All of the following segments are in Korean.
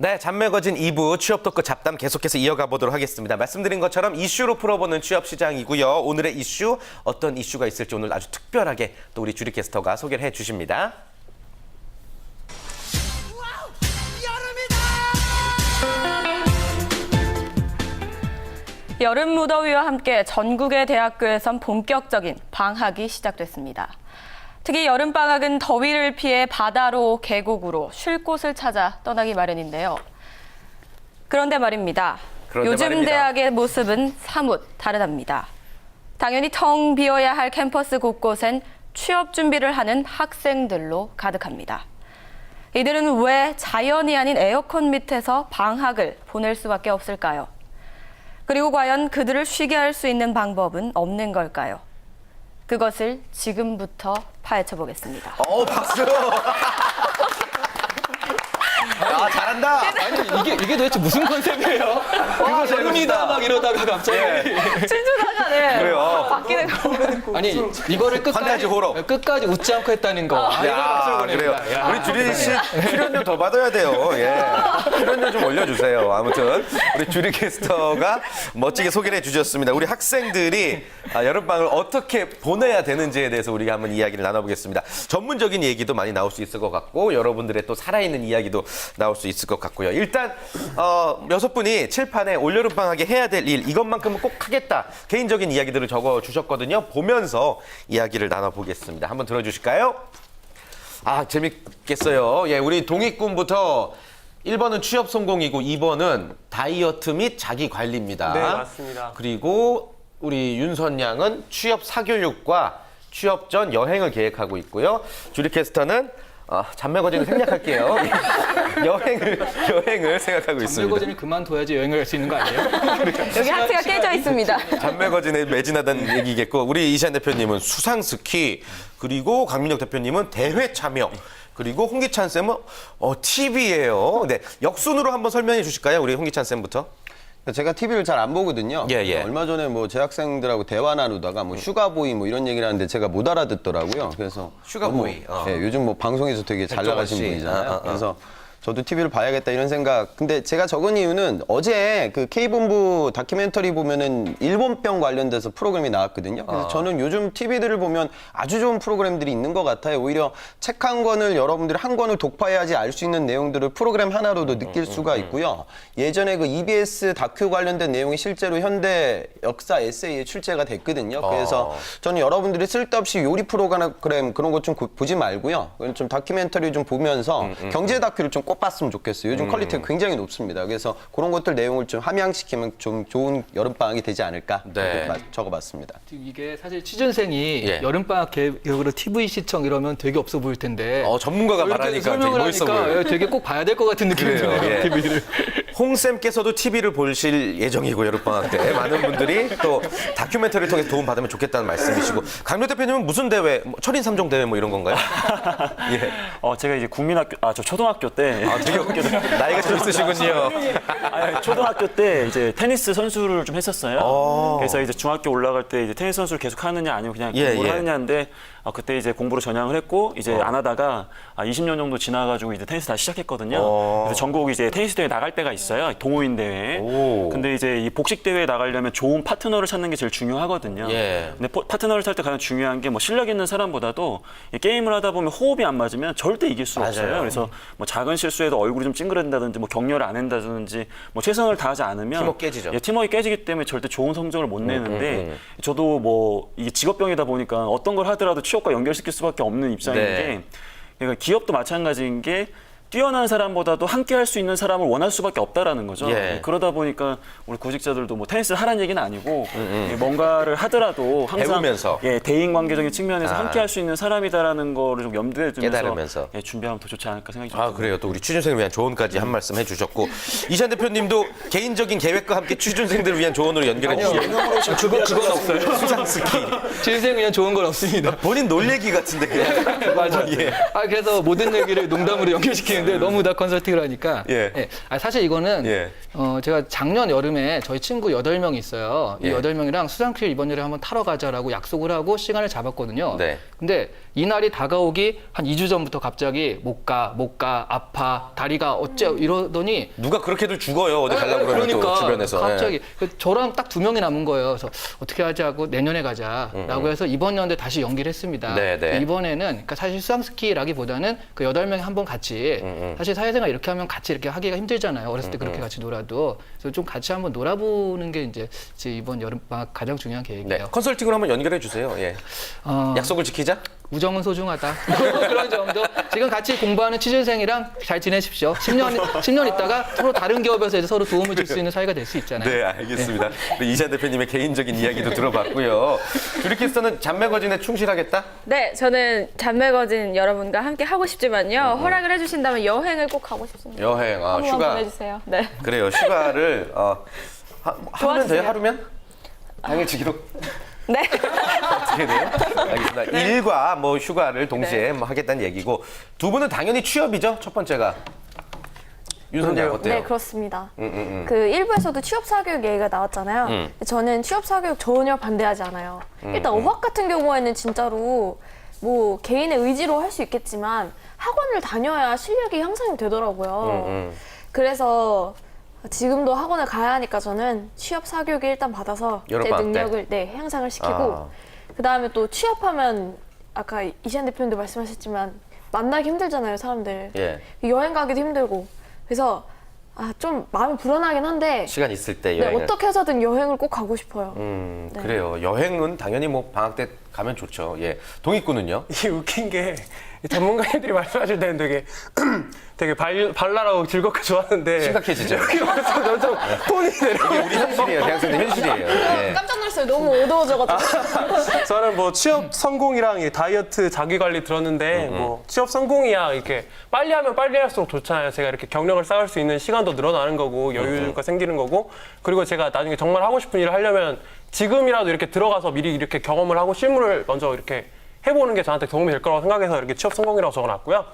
네, 잡매거진 2부 취업 토크 잡담 계속해서 이어가 보도록 하겠습니다. 말씀드린 것처럼 이슈로 풀어보는 취업 시장이고요. 오늘의 이슈, 어떤 이슈가 있을지 오늘 아주 특별하게 또 우리 주리 캐스터가 소개를 해주십니다. 여름 무더위와 함께 전국의 대학교에선 본격적인 방학이 시작됐습니다. 특히 여름방학은 더위를 피해 바다로 계곡으로 쉴 곳을 찾아 떠나기 마련인데요. 그런데 말입니다. 요즘 대학의 모습은 사뭇 다르답니다. 당연히 텅 비어야 할 캠퍼스 곳곳엔 취업 준비를 하는 학생들로 가득합니다. 이들은 왜 자연이 아닌 에어컨 밑에서 방학을 보낼 수밖에 없을까요? 그리고 과연 그들을 쉬게 할 수 있는 방법은 없는 걸까요? 그것을 지금부터 파헤쳐 보겠습니다. 박수! 아, 잘한다! 아니, 이게 도대체 무슨 컨셉이에요? 그거 여름이다 막 이러다가 갑자기. 춤추다가 네. 그래요. 바뀌는 거. 아니, 이거를 판타지 호러. 끝까지 웃지 않고 했다는 거. 야, 그래요. 야. 우리 주리 씨 출연료 더 받아야 돼요. 예. 출연료 좀 올려주세요. 아무튼 우리 주리 캐스터가 멋지게 소개를 해주셨습니다. 우리 학생들이 여름방학을 어떻게 보내야 되는지에 대해서 우리가 한번 이야기를 나눠보겠습니다. 전문적인 얘기도 많이 나올 수 있을 것 같고 여러분들의 또 살아있는 이야기도 나올 수 있을 것 같고요. 일단 6분이 칠판에 올여름방학에 해야 될 일, 이것만큼은 꼭 하겠다. 개인적인 이야기들을 적어주셨거든요. 보면서 이야기를 나눠보겠습니다. 한번 들어주실까요? 아, 재밌겠어요. 예, 우리 동익군부터 1번은 취업 성공이고 2번은 다이어트 및 자기 관리입니다. 네, 맞습니다. 그리고 우리 윤선 양은 취업 사교육과 취업 전 여행을 계획하고 있고요. 주리 캐스터는 잡매거진을 생략할게요. 여행을 생각하고 있습니다. 잡매거진을 그만둬야지 여행을 할 수 있는 거 아니에요? 여기 하트가 깨져 있습니다. 잡매거진에 매진하다는 얘기겠고, 우리 이시안 대표님은 수상 스키, 그리고 강민혁 대표님은 대회 참여, 그리고 홍기찬 쌤은 TV예요. 네, 역순으로 한번 설명해 주실까요? 우리 홍기찬 쌤부터. 제가 TV를 잘 안 보거든요. 예. 얼마 전에 뭐 재학생들하고 대화 나누다가 뭐 휴가보이 뭐 이런 얘기를 하는데 제가 못 알아듣더라고요. 그래서 휴가보이. 예, 요즘 뭐 방송에서 되게 잘 백종원 나가신 씨. 분이잖아요. 그래서 저도 TV를 봐야겠다 이런 생각. 근데 제가 적은 이유는 어제 그 K본부 다큐멘터리 보면은 일본병 관련돼서 프로그램이 나왔거든요. 그래서 저는 요즘 TV들을 보면 아주 좋은 프로그램들이 있는 것 같아요. 오히려 책 한 권을 여러분들이 한 권을 독파해야지 알 수 있는 내용들을 프로그램 하나로도 느낄 수가 있고요. 예전에 그 EBS 다큐 관련된 내용이 실제로 현대 역사 에세이에 출제가 됐거든요. 그래서 저는 여러분들이 쓸데없이 요리 프로그램 그런 것 좀 보지 말고요. 좀 다큐멘터리 좀 보면서 경제 다큐를 좀 꼭 봤으면 좋겠어요. 요즘 퀄리티가 굉장히 높습니다. 그래서 그런 것들 내용을 좀 함양시키면 좀 좋은 여름방학이 되지 않을까 네. 이렇게 적어봤습니다. 이게 사실 취준생이 예. 여름방학 계획으로 TV 시청 이러면 되게 없어 보일 텐데. 전문가가 이렇게 말하니까 되게 설명을 멋있어 하니까 보여요. 되게 꼭 봐야 될 것 같은 느낌이 그래요, 드네요, 예. TV를. 홍쌤께서도 TV를 보실 예정이고 여름방학 때 많은 분들이 또 다큐멘터리를 통해서 도움받으면 좋겠다는 말씀이시고, 강민 대표님은 무슨 대회, 철인 3종 대회 뭐 이런 건가요? 예. 제가 이제 저 초등학교 때. 되게 나이가 좀 있으시군요. 초등학교 때 이제 테니스 선수를 좀 했었어요. 그래서 이제 중학교 올라갈 때 이제 테니스 선수를 계속 하느냐 아니면 그냥 공부를 하느냐인데, 그때 이제 공부로 전향을 했고, 이제 안 하다가 20년 정도 지나가지고 이제 테니스 다시 시작했거든요. 그래서 전국 이제 테니스 대회 나갈 때가 있어요. 동호인 대회. 근데 이제 이 복식 대회에 나가려면 좋은 파트너를 찾는 게 제일 중요하거든요. 예. 근데 파트너를 찾을 때 가장 중요한 게 뭐 실력 있는 사람보다도 이 게임을 하다 보면 호흡이 안 맞으면 절대 이길 수가 없어요. 그래서 뭐 작은 실수에도 얼굴이 좀 찡그린다든지 뭐 격려를 안 한다든지 뭐 최선을 다하지 않으면 팀워크 깨지죠. 팀워크가 깨지기 때문에 절대 좋은 성적을 못 내는데, 저도 뭐 이게 직업병이다 보니까 어떤 걸 하더라도 취업과 연결시킬 수밖에 없는 입장인 네. 게, 그러니까 기업도 마찬가지인 게 뛰어난 사람보다도 함께 할 수 있는 사람을 원할 수밖에 없다라는 거죠. 예. 그러다 보니까 우리 구직자들도 뭐 테니스를 하라는 얘기는 아니고 뭔가를 하더라도 항상 배우면서. 대인 관계적인 측면에서 함께 할 수 있는 사람이다라는 거를 좀 염두에 두면서 깨달으면서. 준비하면 더 좋지 않을까 생각이 듭니다. 그래요. 또 우리 취준생을 위한 조언까지 한 말씀 해주셨고, 이시안 대표님도 개인적인 계획과 함께 취준생들을 위한 조언으로 연결해 주시죠. 그건 없어요. 수상 스키. 취준생 그냥 좋은 건 없습니다. 본인 놀 얘기 같은데 그냥. 맞아. 예. 그래서 모든 얘기를 농담으로 연결시키는 근데 너무 다 컨설팅을 하니까. 예. 사실 이거는 예. 제가 작년 여름에 저희 친구 8명이 있어요. 이 예. 8명이랑 수상길 이번 여름에 한번 타러 가자라고 약속을 하고 시간을 잡았거든요. 네. 근데 이 날이 다가오기 한 2주 전부터 갑자기 못 가, 아파, 다리가 어째 이러더니 누가 그렇게들 죽어요. 어디 가려고 그러면 또 주변에서. 갑자기 저랑 딱 2명이 남은 거예요. 그래서 어떻게 하지 하고 내년에 가자라고 해서 이번 연도에 다시 연기를 했습니다. 네, 네. 이번에는 그러니까 사실 수상스키라기보다는 그 8명이 한번 같이 사실 사회생활 이렇게 하면 같이 이렇게 하기가 힘들잖아요. 어렸을 때 그렇게 같이 놀아도. 그래서 좀 같이 한번 놀아보는 게 이제 이번 여름방학 가장 중요한 계획이에요. 네. 컨설팅으로 한번 연결해 주세요. 예. 약속을 지키자. 우정은 소중하다. 그런 점도 지금 같이 공부하는 취준생이랑 잘 지내십시오. 10년 있다가 서로 다른 기업에서 이제 서로 도움을 줄 수 있는 사이가 될 수 있잖아요. 네, 알겠습니다. 우리 이시안 대표님의 개인적인 이야기도 들어봤고요. 주리캐스터는 잔매거진에 충실하겠다? 네, 저는 잔매거진 여러분과 함께 하고 싶지만요. 허락을 해주신다면 여행을 꼭 가고 싶습니다. 여행, 한번 휴가. 보내주세요. 네. 그래요. 휴가를 하루면 도와주세요. 돼요? 하루면? 당일치기로 네. 어떻게 돼요? 알겠습니다. 일과 뭐 휴가를 동시에 뭐 하겠다는 얘기고 두 분은 당연히 취업이죠. 첫 번째가. 윤선장 어때요? 네, 그렇습니다. 그 일부에서도 취업 사교육 얘기가 나왔잖아요. 저는 취업 사교육 전혀 반대하지 않아요. 일단 어학 같은 경우에는 진짜로 뭐 개인의 의지로 할 수 있겠지만 학원을 다녀야 실력이 향상이 되더라고요. 그래서 지금도 학원을 가야 하니까 저는 취업 사교육을 일단 받아서 제 여름방학 때? 능력을 향상을 시키고 그 다음에 또 취업하면 아까 이시안 대표님도 말씀하셨지만 만나기 힘들잖아요, 사람들. 예. 여행 가기도 힘들고. 그래서 좀 마음이 불안하긴 한데 시간 있을 때 네, 여행을. 어떻게 해서든 여행을 꼭 가고 싶어요. 네. 그래요. 여행은 당연히 뭐 방학 때 가면 좋죠. 예. 동익군은요? 이게 웃긴 게 전문가님들이 말씀하실 때는 되게 발랄하고 즐겁게 좋았는데 심각해지죠. 여기 와서 점점 톤이 내려. 이게 우리 현실이에요. 대학생들 현실이에요. 예. 깜짝 놀랐어요. 너무 어두워져가지고. 저는 뭐 취업 성공이랑 이 다이어트 자기 관리 들었는데 뭐 취업 성공이야 이렇게 빨리 하면 빨리 할수록 좋잖아요. 제가 이렇게 경력을 쌓을 수 있는 시간도 늘어나는 거고 여유가 생기는 거고 그리고 제가 나중에 정말 하고 싶은 일을 하려면 지금이라도 이렇게 들어가서 미리 이렇게 경험을 하고 실무를 먼저 이렇게 해보는 게 저한테 도움이 될 거라고 생각해서 이렇게 취업 성공이라고 적어놨고요.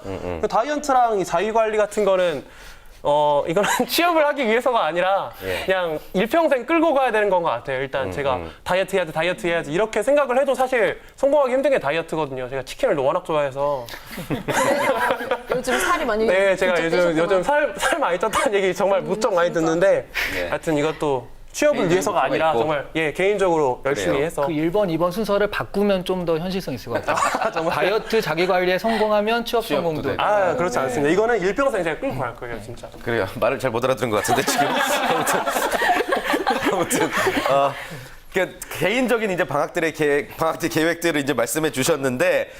그 다이어트랑 이 자기 관리 같은 거는 이거는 취업을 하기 위해서가 아니라 그냥 일평생 끌고 가야 되는 건 것 같아요. 일단 제가 다이어트 해야지 이렇게 생각을 해도 사실 성공하기 힘든 게 다이어트거든요. 제가 치킨을 워낙 좋아해서. 요즘 살이 많이 네, 제가 진짜 요즘 살 많이 쪘다는 얘기 정말 무척 많이 듣는데 하여튼 이것도 취업을 위해서가 아니라 있고. 정말 개인적으로 열심히 그래요. 해서 그 1번, 2번 순서를 바꾸면 좀 더 현실성 있을 것 같아요. 다이어트 자기 관리에 성공하면 취업 성공도. 되고. 그렇지 않습니다. 이거는 일평생 제가 끌고 갈 거예요, 진짜. 그래요. 말을 잘 못 알아들은 것 같은데 지금. 아무튼 개인적인 이제 방학 때 계획들을 이제 말씀해 주셨는데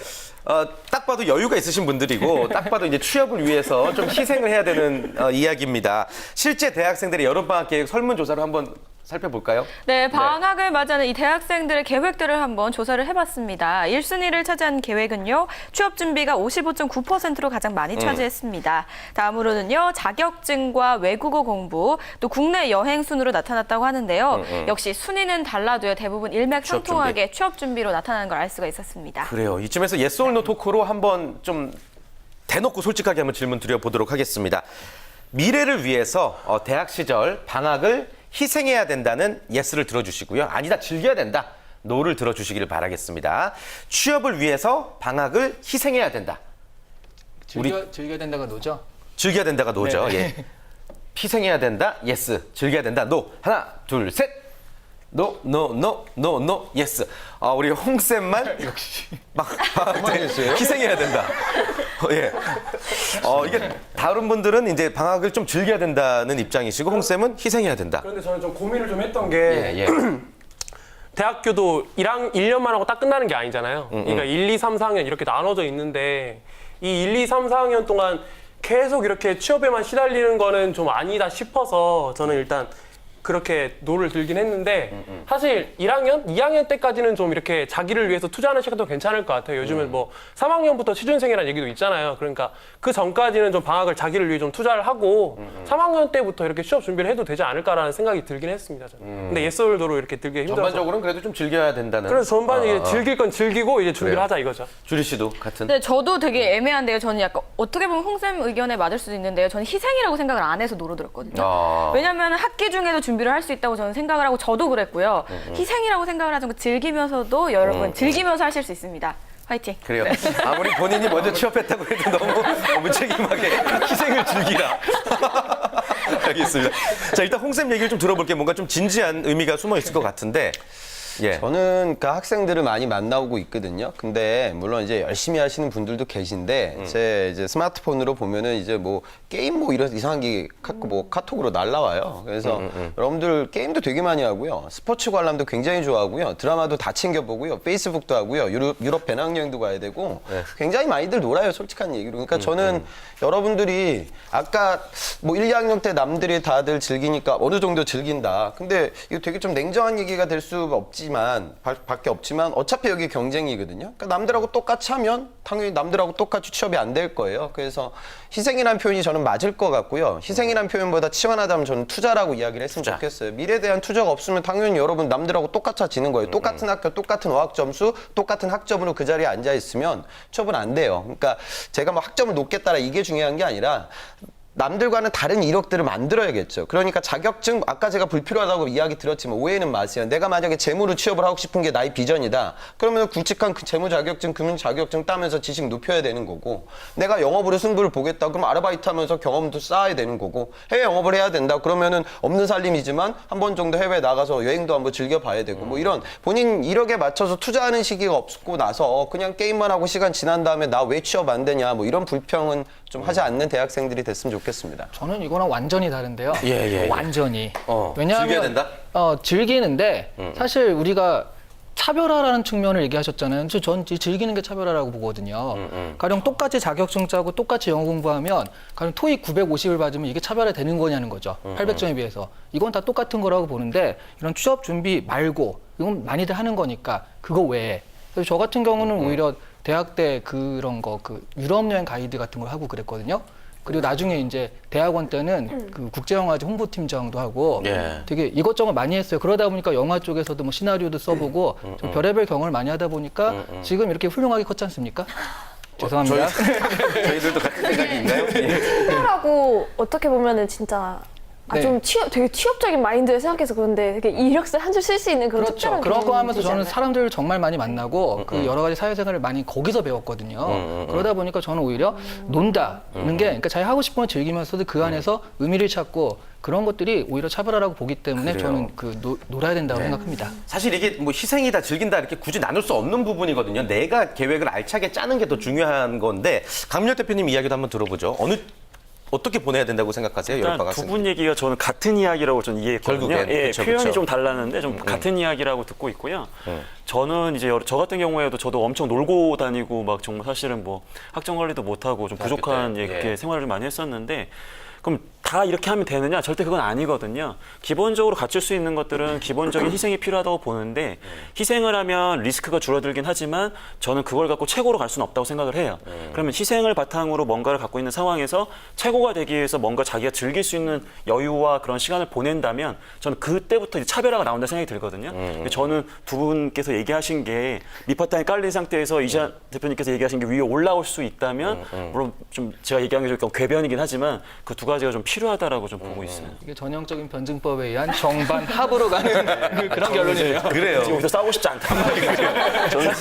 딱 봐도 여유가 있으신 분들이고 딱 봐도 이제 취업을 위해서 좀 희생을 해야 되는 이야기입니다. 실제 대학생들의 여름방학 계획 설문조사를 한번 살펴볼까요? 네, 방학을 맞이하는 이 대학생들의 계획들을 한번 조사를 해봤습니다. 1순위를 차지한 계획은요, 취업 준비가 55.9%로 가장 많이 차지했습니다. 다음으로는요, 자격증과 외국어 공부, 또 국내 여행 순으로 나타났다고 하는데요. 역시 순위는 달라도요, 대부분 일맥상통하게 취업 준비로 나타나는 걸 알 수가 있었습니다. 그래요. 이쯤에서 yes or no 토크로 한번 좀 대놓고 솔직하게 한번 질문 드려보도록 하겠습니다. 미래를 위해서 대학 시절 방학을 희생해야 된다는 예스를 들어주시고요. 아니다, 즐겨야 된다. 노를 들어주시기를 바라겠습니다. 취업을 위해서 방학을 희생해야 된다. 즐겨야 된다가 노죠? 즐겨야 된다가 노죠. 예. 희생해야 된다. 예스. 즐겨야 된다. 노. 하나, 둘, 셋. 노, 예스. 우리 홍쌤만 역시 막 희생해야 된다. 예. 이게 다른 분들은 이제 방학을 좀 즐겨야 된다는 입장이시고 홍쌤은 희생해야 된다. 그런데 저는 좀 고민을 좀 했던 게 예. 대학교도 1년만 하고 딱 끝나는 게 아니잖아요. 그러니까 1, 2, 3, 4학년 이렇게 나눠져 있는데 이 1, 2, 3, 4학년 동안 계속 이렇게 취업에만 시달리는 거는 좀 아니다 싶어서 저는 일단 그렇게 노를 들긴 했는데 사실 1학년, 2학년 때까지는 좀 이렇게 자기를 위해서 투자하는 시간도 괜찮을 것 같아요. 요즘은 뭐 3학년부터 취준생이라는 얘기도 있잖아요. 그러니까 그 전까지는 좀 방학을 자기를 위해 좀 투자를 하고 3학년 때부터 이렇게 취업 준비를 해도 되지 않을까라는 생각이 들긴 했습니다. 저는. 근데 예솔도로 이렇게 들기 힘들어서. 전반적으로는 그래도 좀 즐겨야 된다는. 그래서 전반에 즐길 건 즐기고 이제 준비를 그래요. 하자 이거죠. 주리 씨도 같은. 네, 저도 되게 애매한데요. 저는 약간 어떻게 보면 홍쌤 의견에 맞을 수도 있는데요. 저는 희생이라고 생각을 안 해서 노로 들었거든요. 왜냐하면 학기 중에도 준비를 할 수 있다고 저는 생각을 하고 저도 그랬고요. 희생이라고 생각을 하지 않고 즐기면서도 여러분 즐기면서 하실 수 있습니다. 화이팅. 그래요. 아무리 본인이 먼저 취업했다고 해도 너무 무책임하게 희생을 즐기라. 알겠습니다. 자, 일단 홍쌤 얘기를 좀 들어볼게요. 뭔가 좀 진지한 의미가 숨어 있을 것 같은데. 예. 저는 그 학생들을 많이 만나고 있거든요. 근데 물론 이제 열심히 하시는 분들도 계신데 제 이제 스마트폰으로 보면은 이제 뭐 게임 뭐 이런 이상한 게 뭐 카톡으로 날라와요. 그래서 여러분들 게임도 되게 많이 하고요. 스포츠 관람도 굉장히 좋아하고요. 드라마도 다 챙겨보고요. 페이스북도 하고요. 유럽 배낭여행도 가야 되고 굉장히 많이들 놀아요. 솔직한 얘기로. 그러니까 저는 여러분들이 아까 뭐 1, 2학년 때 남들이 다들 즐기니까 어느 정도 즐긴다. 근데 이거 되게 좀 냉정한 얘기가 될 수가 밖에 없지만 어차피 여기 경쟁이거든요. 그러니까 남들하고 똑같이 하면 당연히 남들하고 똑같이 취업이 안 될 거예요. 그래서 희생이라는 표현이 저는 맞을 것 같고요. 희생이라는 표현보다 치환하다면 저는 투자라고 이야기를 했으면 좋겠어요. 미래에 대한 투자가 없으면 당연히 여러분 남들하고 똑같아지는 거예요. 똑같은 학교, 똑같은 어학 점수, 똑같은 학점으로 그 자리에 앉아 있으면 취업은 안 돼요. 그러니까 제가 뭐 학점을 높겠다라 이게 중요한 게 아니라 남들과는 다른 이력들을 만들어야겠죠. 그러니까 자격증, 아까 제가 불필요하다고 이야기 들었지만 오해는 마세요. 내가 만약에 재무로 취업을 하고 싶은 게 나의 비전이다. 그러면 굵직한 그 재무 자격증, 금융 자격증 따면서 지식 높여야 되는 거고, 내가 영업으로 승부를 보겠다. 그럼 아르바이트 하면서 경험도 쌓아야 되는 거고, 해외 영업을 해야 된다. 그러면은 없는 살림이지만 한 번 정도 해외 나가서 여행도 한번 즐겨봐야 되고, 뭐 이런 본인 이력에 맞춰서 투자하는 시기가 없고 나서 그냥 게임만 하고 시간 지난 다음에 나 왜 취업 안 되냐, 뭐 이런 불평은 좀 하지 않는 대학생들이 됐으면 좋겠습니다. 저는 이거랑 완전히 다른데요. 예. 완전히. 즐겨야 된다? 즐기는데 사실 우리가 차별화라는 측면을 얘기하셨잖아요. 전 즐기는 게 차별화라고 보거든요. 가령 똑같이 자격증 짜고 똑같이 영어 공부하면 가령 토익 950을 받으면 이게 차별화 되는 거냐는 거죠. 800점에 비해서. 이건 다 똑같은 거라고 보는데 이런 취업 준비 말고 이건 많이들 하는 거니까 그거 외에. 그래서 저 같은 경우는 오히려 대학 때 그런 거, 그 유럽 여행 가이드 같은 걸 하고 그랬거든요. 그리고 나중에 이제 대학원 때는 그 국제영화제 홍보팀장도 하고 되게 이것저것 많이 했어요. 그러다 보니까 영화 쪽에서도 뭐 시나리오도 써보고 좀 별의별 경험을 많이 하다 보니까 지금 이렇게 훌륭하게 컸지 않습니까? 죄송합니다. 저희들도 같은 생각이 있나요? 투자라고 어떻게 보면은 진짜 네. 좀 되게 취업적인 마인드를 생각해서 그런데 되게 이력서 한 줄 쓸 수 있는 그런 그렇죠. 특별한 그런 거 경험이 하면서 되지 저는 않나요? 사람들을 정말 많이 만나고 그 여러 가지 사회생활을 많이 거기서 배웠거든요. 그러다 보니까 저는 오히려 논다는 게 그러니까 자기 하고 싶은 걸 즐기면서도 그 안에서 의미를 찾고 그런 것들이 오히려 차별화라고 보기 때문에 그래요. 저는 그 놀아야 된다고 생각합니다. 사실 이게 뭐 희생이다 즐긴다 이렇게 굳이 나눌 수 없는 부분이거든요. 내가 계획을 알차게 짜는 게 더 중요한 건데 강민혁 대표님 이야기도 한번 들어보죠. 어떻게 보내야 된다고 생각하세요? 일단 여러 두 분 얘기가 저는 같은 이야기라고 저는 이해했거든요. 결국엔. 예, 그쵸, 표현이 그쵸. 좀 달랐는데 좀 같은 이야기라고 듣고 있고요. 저는 이제 저 같은 경우에도 저도 엄청 놀고 다니고 막 정말 사실은 뭐 학점 관리도 못하고 좀 부족한 때. 이렇게 생활을 많이 했었는데 그럼 다 이렇게 하면 되느냐? 절대 그건 아니거든요. 기본적으로 갖출 수 있는 것들은 기본적인 희생이 필요하다고 보는데 희생을 하면 리스크가 줄어들긴 하지만 저는 그걸 갖고 최고로 갈 수는 없다고 생각을 해요. 그러면 희생을 바탕으로 뭔가를 갖고 있는 상황에서 최고가 되기 위해서 뭔가 자기가 즐길 수 있는 여유와 그런 시간을 보낸다면 저는 그때부터 이제 차별화가 나온다 생각이 들거든요. 저는 두 분께서 얘기하신 게 밑바탕이 깔린 상태에서 이시안 대표님께서 얘기하신 게 위에 올라올 수 있다면 물론 좀 제가 얘기한 게 좀 궤변이긴 하지만 그 두 가지가 좀 필요하다라고 좀 보고 있어요. 이게 전형적인 변증법에 의한 정반 합으로 가는 그런 결론이에요. 그래요. 지금 여기서 싸우고 싶지 않다. 저는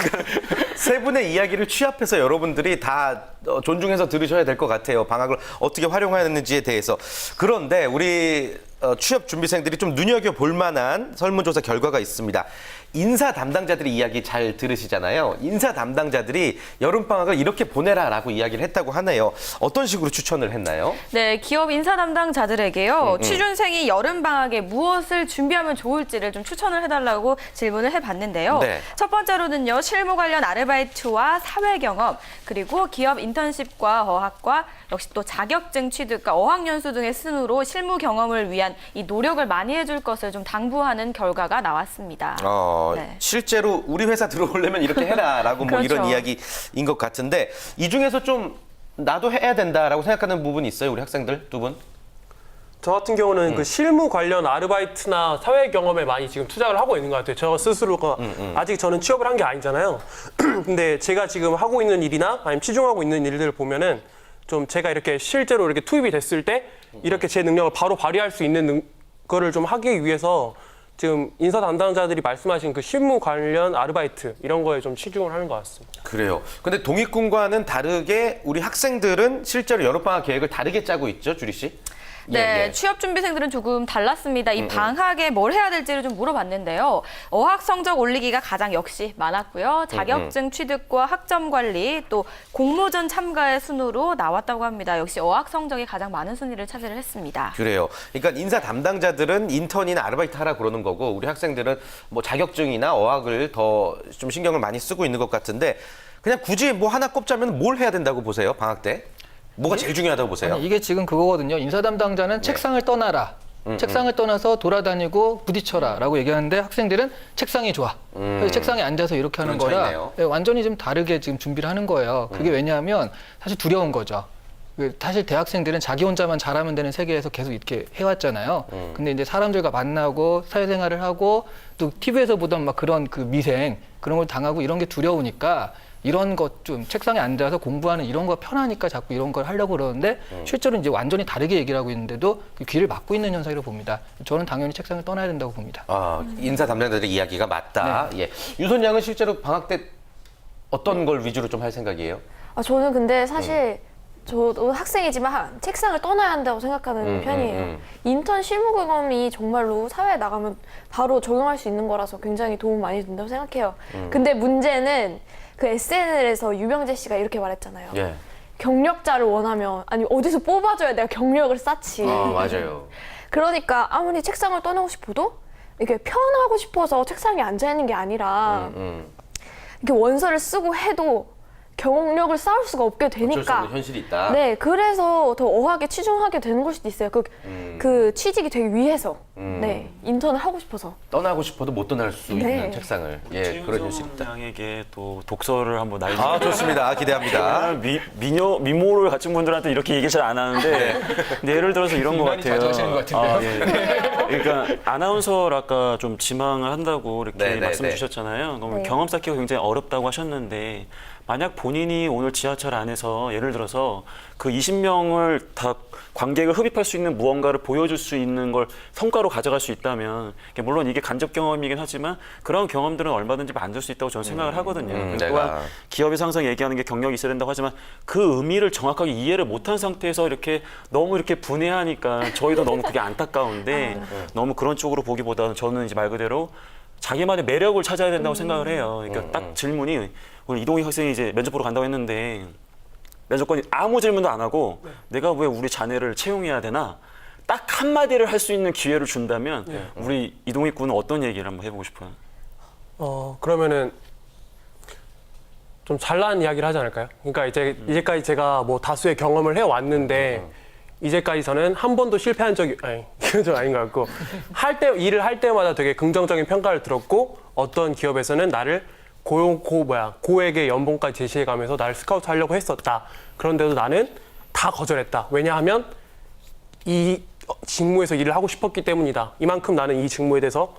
세 분의 이야기를 취합해서 여러분들이 다 존중해서 들으셔야 될 것 같아요. 방학을 어떻게 활용하는지에 대해서. 그런데 우리 취업 준비생들이 좀 눈여겨볼 만한 설문조사 결과가 있습니다. 인사 담당자들이 이야기 잘 들으시잖아요. 인사 담당자들이 여름방학을 이렇게 보내라라고 이야기를 했다고 하네요. 어떤 식으로 추천을 했나요? 네, 기업 인사 담당자들에게요. 취준생이 여름방학에 무엇을 준비하면 좋을지를 좀 추천을 해달라고 질문을 해봤는데요. 네. 첫 번째로는요, 실무 관련 아르바이트와 사회 경험, 그리고 기업 인턴십과 어학과 역시 또 자격증 취득과 어학연수 등의 순으로 실무 경험을 위한 이 노력을 많이 해줄 것을 좀 당부하는 결과가 나왔습니다. 네. 실제로 우리 회사 들어오려면 이렇게 해라라고 뭐 그렇죠. 이런 이야기인 것 같은데 이 중에서 좀 나도 해야 된다라고 생각하는 부분이 있어요, 우리 학생들 두 분? 저 같은 경우는 그 실무 관련 아르바이트나 사회 경험에 많이 지금 투자를 하고 있는 것 같아요. 저 스스로가 아직 저는 취업을 한 게 아니잖아요. 근데 제가 지금 하고 있는 일이나 아니면 치중하고 있는 일들을 보면은 좀 제가 이렇게 실제로 이렇게 투입이 됐을 때 이렇게 제 능력을 바로 발휘할 수 있는 거를 좀 하기 위해서 지금 인사 담당자들이 말씀하신 그 실무 관련 아르바이트 이런 거에 좀 치중을 하는 것 같습니다. 그래요. 근데 동익군과는 다르게 우리 학생들은 실제로 여름방학 계획을 다르게 짜고 있죠, 주리 씨? 네, 취업 준비생들은 조금 달랐습니다. 이 방학에 뭘 해야 될지를 좀 물어봤는데요. 어학 성적 올리기가 가장 역시 많았고요. 자격증 취득과 학점 관리, 또 공모전 참가의 순으로 나왔다고 합니다. 역시 어학 성적이 가장 많은 순위를 차지를 했습니다. 그래요. 그러니까 인사 담당자들은 인턴이나 아르바이트 하라 그러는 거고 우리 학생들은 뭐 자격증이나 어학을 더 좀 신경을 많이 쓰고 있는 것 같은데 그냥 굳이 뭐 하나 꼽자면 뭘 해야 된다고 보세요, 방학 때? 뭐가 제일 중요하다고 보세요? 아니, 이게 지금 그거거든요. 인사 담당자는 책상을 떠나라. 책상을 떠나서 돌아다니고 부딪혀라라고 얘기하는데 학생들은 책상이 좋아. 그래서 책상에 앉아서 이렇게 하는 그런 거라 차이네요. 네, 완전히 좀 다르게 지금 준비를 하는 거예요. 그게 왜냐하면 사실 두려운 거죠. 사실 대학생들은 자기 혼자만 잘하면 되는 세계에서 계속 이렇게 해왔잖아요. 근데 이제 사람들과 만나고 사회생활을 하고 또 TV에서 보던 막 그런 그 미생 그런 걸 당하고 이런 게 두려우니까 이런 것 좀 책상에 앉아서 공부하는 이런 거 편하니까 자꾸 이런 걸 하려고 그러는데 실제로 이제 완전히 다르게 얘기를 하고 있는데도 그 귀를 막고 있는 현상이라고 봅니다. 저는 당연히 책상을 떠나야 된다고 봅니다. 인사 담당자들의 이야기가 맞다. 예. 유선 양은 실제로 방학 때 어떤 걸 위주로 좀 할 생각이에요? 저는 근데 사실 저도 학생이지만 책상을 떠나야 한다고 생각하는 편이에요. 인턴 실무 경험이 정말로 사회에 나가면 바로 적용할 수 있는 거라서 굉장히 도움 많이 된다고 생각해요. 근데 문제는 그 SNL에서 유병재 씨가 이렇게 말했잖아요. 예. 경력자를 원하면 아니 어디서 뽑아줘야 내가 경력을 쌓지. 맞아요. 그러니까 아무리 책상을 떠나고 싶어도 이렇게 편하고 싶어서 책상에 앉아 있는 게 아니라 이렇게 원서를 쓰고 해도 경력을 쌓을 수가 없게 어쩔 수 되니까. 없는 현실이 있다. 네, 그래서 더 어학에 치중하게 되는 걸 수도 있어요. 그 취직이 되기 위해서. 네, 인턴을 하고 싶어서. 떠나고 싶어도 못 떠날 수 네. 있는 책상을. 예, 그런 현실이 있다. 양에게 또 독서를 한번 날리. 좋습니다. 기대합니다. 미모를 갖춘 분들한테 이렇게 얘기 잘 안 하는데 근데 예를 들어서 이런 것 같아요. 자주하시는 것 같은데요. 그러니까 아나운서를 아까 좀 지망을 한다고 이렇게 네, 네, 말씀 네. 주셨잖아요. 너무 네. 경험 쌓기가 굉장히 어렵다고 하셨는데 만약 본인이 오늘 지하철 안에서 예를 들어서 그 20명을 다 관객을 흡입할 수 있는 무언가를 보여줄 수 있는 걸 성과로 가져갈 수 있다면 물론 이게 간접 경험이긴 하지만 그런 경험들은 얼마든지 만들 수 있다고 저는 생각을 하거든요. 그리고 내가. 또한 기업에서 항상 얘기하는 게 경력이 있어야 된다고 하지만 그 의미를 정확하게 이해를 못한 상태에서 이렇게 너무 이렇게 분해하니까 저희도 너무 그게 안타까운데 너무 그런 쪽으로 보기보다는 저는 이제 말 그대로 자기만의 매력을 찾아야 된다고 생각을 해요. 그러니까 딱 질문이 오늘 이동희 학생이 이제 면접 보러 간다고 했는데 면접관이 아무 질문도 안 하고 내가 왜 우리 자네를 채용해야 되나 딱 한마디를 할 수 있는 기회를 준다면 우리 이동희 군은 어떤 얘기를 한번 해보고 싶어요? 그러면은 좀 잘난 이야기를 하지 않을까요? 그러니까 이제까지 제가 뭐 다수의 경험을 해왔는데 이제까지 저는 한 번도 실패한 적이 이건 좀 아닌 것 같고 일을 할 때마다 되게 긍정적인 평가를 들었고 어떤 기업에서는 나를 고액의 연봉까지 제시해가면서 나를 스카우트 하려고 했었다. 그런데도 나는 다 거절했다. 왜냐하면 이 직무에서 일을 하고 싶었기 때문이다. 이만큼 나는 이 직무에 대해서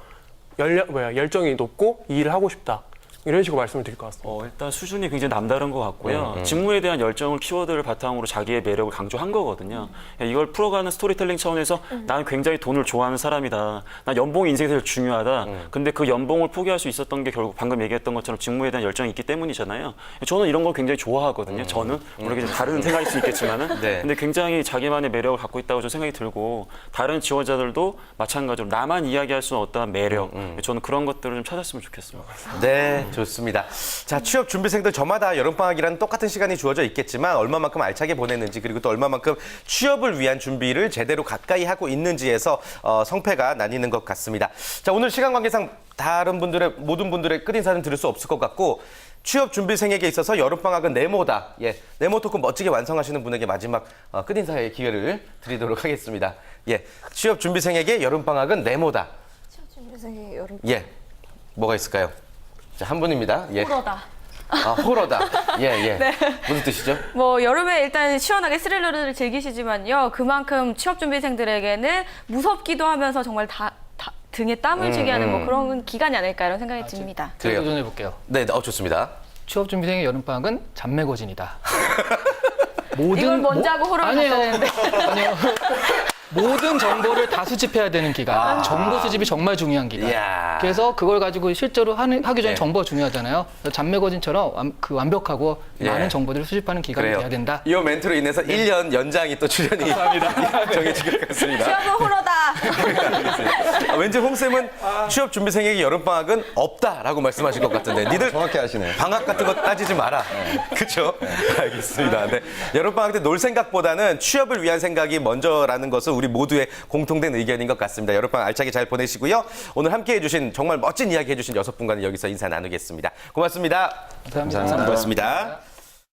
열정이 높고 이 일을 하고 싶다. 이런 식으로 말씀을 드릴 것 같습니다. 일단 수준이 굉장히 남다른 것 같고요. 직무에 대한 열정을 키워드를 바탕으로 자기의 매력을 강조한 거거든요. 이걸 풀어가는 스토리텔링 차원에서 나는 굉장히 돈을 좋아하는 사람이다. 난 연봉이 인생에서 제일 중요하다. 근데 그 연봉을 포기할 수 있었던 게 결국 방금 얘기했던 것처럼 직무에 대한 열정이 있기 때문이잖아요. 저는 이런 걸 굉장히 좋아하거든요. 저는 물론 좀 다른 생각일 수 있겠지만은 네. 근데 굉장히 자기만의 매력을 갖고 있다고 저는 생각이 들고 다른 지원자들도 마찬가지로 나만 이야기할 수 있는 어떠한 매력 저는 그런 것들을 좀 찾았으면 좋겠습니다. 네, 좋습니다. 자, 취업 준비생들 저마다 여름방학이라는 똑같은 시간이 주어져 있겠지만 얼마만큼 알차게 보냈는지 그리고 또 얼마만큼 취업을 위한 준비를 제대로 가까이 하고 있는지에서 성패가 나뉘는 것 같습니다. 자, 오늘 시간 관계상 모든 분들의 끝인사는 들을 수 없을 것 같고 취업 준비생에게 있어서 여름방학은 네모다. 예, 네모 토크 멋지게 완성하시는 분에게 마지막 끝인사의 기회를 드리도록 하겠습니다. 예, 취업 준비생에게 여름방학은 네모다. 준비생의 여름. 예, 뭐가 있을까요? 자, 한 분입니다. 예. 호러다. 아, 호러다. 예, 예. 네. 무슨 뜻이죠? 뭐 여름에 일단 시원하게 스릴러를 즐기시지만요. 그만큼 취업 준비생들에게는 무섭기도 하면서 정말 다 등에 땀을 쥐게 하는 뭐 그런 기간이 아닐까 이런 생각이 듭니다. 제가 그래요. 도전해 볼게요. 네, 좋습니다. 취업준비생의 여름방학은 잠매거진이다. 이걸 먼저 하고 호러를 아니에요. 갔어야 되는데. 아니요. 모든 정보를 다 수집해야 되는 기간. 정보 수집이 정말 중요한 기간. 이야. 그래서 그걸 가지고 실제로 하기 전에 예. 정보가 중요하잖아요. 그래서 잠매거진처럼 완벽하고 예. 많은 정보들을 수집하는 기간이 그래요. 돼야 된다. 이 멘트로 인해서 1년 연장이 또 출연이 정해지게 됐습니다. 취업은 호러다. 왠지 홍쌤은 취업 준비생에게 여름방학은 없다라고 말씀하실 것 같은데 니들 정확히 하시네요. 방학 같은 거 따지지 마라. 그렇죠? 알겠습니다. 네. 여름방학 때 놀 생각보다는 취업을 위한 생각이 먼저라는 것은 우리 모두의 공통된 의견인 것 같습니다. 여름방학 알차게 잘 보내시고요. 오늘 함께해 주신 정말 멋진 이야기 해주신 6분과는 여기서 인사 나누겠습니다. 고맙습니다. 감사합니다. 고맙습니다.